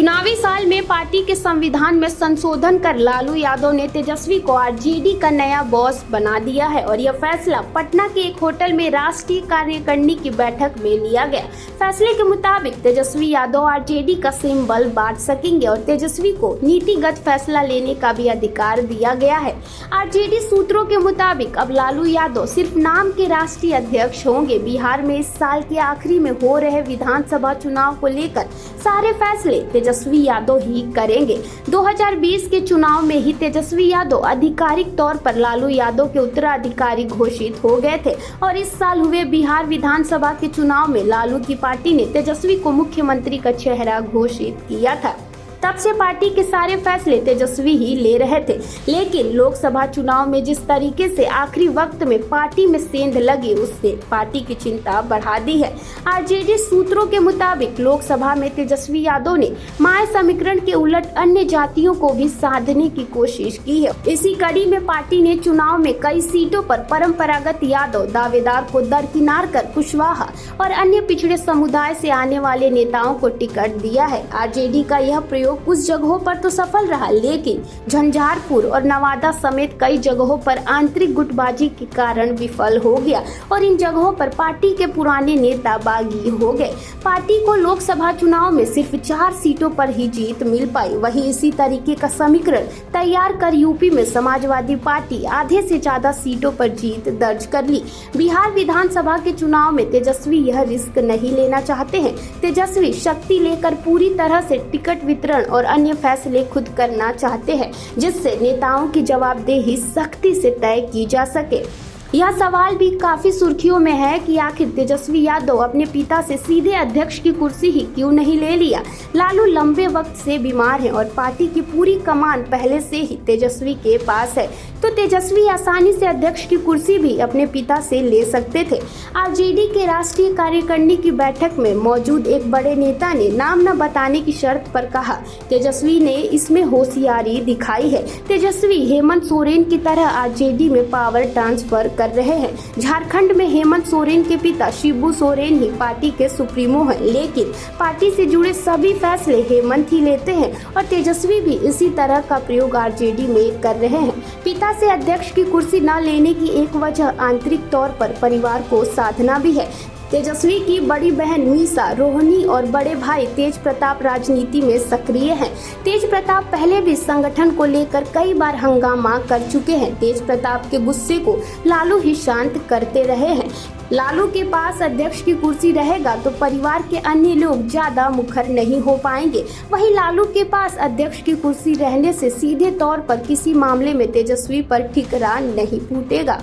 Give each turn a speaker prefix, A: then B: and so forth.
A: चुनावी साल में पार्टी के संविधान में संशोधन कर लालू यादव ने तेजस्वी को आरजेडी का नया बॉस बना दिया है और यह फैसला पटना के एक होटल में राष्ट्रीय कार्यकारिणी की बैठक में लिया गया। फैसले के मुताबिक तेजस्वी यादव आरजेडी का सिंबल बांट सकेंगे और तेजस्वी को नीतिगत फैसला लेने का भी अधिकार दिया गया है। आरजेडी सूत्रों के मुताबिक अब लालू यादव सिर्फ नाम के राष्ट्रीय अध्यक्ष होंगे। बिहार में इस साल के आखिरी में हो रहे विधानसभा चुनाव को लेकर सारे फैसले तेजस्वी यादव ही करेंगे। 2020 के चुनाव में ही तेजस्वी यादव आधिकारिक तौर पर लालू यादव के उत्तराधिकारी घोषित हो गए थे और इस साल हुए बिहार विधानसभा के चुनाव में लालू की पार्टी ने तेजस्वी को मुख्यमंत्री का चेहरा घोषित किया था। तब से पार्टी के सारे फैसले तेजस्वी ही ले रहे थे, लेकिन लोकसभा चुनाव में जिस तरीके से आखिरी वक्त में पार्टी में सेंध लगी उससे पार्टी की चिंता बढ़ा दी है। आरजेडी सूत्रों के मुताबिक लोकसभा में तेजस्वी यादव ने माय समीकरण के उलट अन्य जातियों को भी साधने की कोशिश की है। इसी कड़ी में पार्टी ने चुनाव में कई सीटों पर परंपरागत यादव दावेदार को दरकिनार कर कुशवाहा और अन्य पिछड़े समुदाय से आने वाले नेताओं को टिकट दिया है। आरजेडी का यह प्रयोग कुछ जगहों पर तो सफल रहा, लेकिन झंझारपुर और नवादा समेत कई जगहों पर आंतरिक गुटबाजी के कारण विफल हो गया और इन जगहों पर पार्टी के पुराने नेता बागी हो गए। पार्टी को लोकसभा चुनाव में सिर्फ 4 सीटों पर ही जीत मिल पाई। वहीं इसी तरीके का समीकरण तैयार कर यूपी में समाजवादी पार्टी आधे से ज्यादा सीटों पर जीत दर्ज कर ली। बिहार विधानसभा के चुनाव में तेजस्वी यह रिस्क नहीं लेना चाहते हैं। तेजस्वी शक्ति लेकर पूरी तरह से टिकट वितरण और अन्य फैसले खुद करना चाहते हैं, जिससे नेताओं की जवाबदेही सख्ती से तय की जा सके। यह सवाल भी काफी सुर्खियों में है कि आखिर तेजस्वी यादव अपने पिता से सीधे अध्यक्ष की कुर्सी ही क्यों नहीं ले लिया। लालू लंबे वक्त से बीमार हैं और पार्टी की पूरी कमान पहले से ही तेजस्वी के पास है, तो तेजस्वी आसानी से अध्यक्ष की कुर्सी भी अपने पिता से ले सकते थे। आरजेडी के राष्ट्रीय कार्यकारिणी की बैठक में मौजूद एक बड़े नेता ने नाम न बताने की शर्त पर कहा, तेजस्वी ने इसमें होशियारी दिखाई है। तेजस्वी हेमंत सोरेन की तरह आरजेडी में पावर ट्रांसफर कर रहे हैं। झारखंड में हेमंत सोरेन के पिता शिबू सोरेन ही पार्टी के सुप्रीमो हैं, लेकिन पार्टी से जुड़े सभी फैसले हेमंत ही लेते हैं और तेजस्वी भी इसी तरह का प्रयोग आरजेडी में कर रहे हैं। पिता से अध्यक्ष की कुर्सी न लेने की एक वजह आंतरिक तौर पर परिवार को साधना भी है। तेजस्वी की बड़ी बहन मीसा, रोहिणी और बड़े भाई तेज प्रताप राजनीति में सक्रिय हैं। तेज प्रताप पहले भी संगठन को लेकर कई बार हंगामा कर चुके हैं। तेज प्रताप के गुस्से को लालू ही शांत करते रहे हैं। लालू के पास अध्यक्ष की कुर्सी रहेगा तो परिवार के अन्य लोग ज्यादा मुखर नहीं हो पाएंगे। वहीं लालू के पास अध्यक्ष की कुर्सी रहने से सीधे तौर पर किसी मामले में तेजस्वी पर ठिकरा नहीं फूटेगा।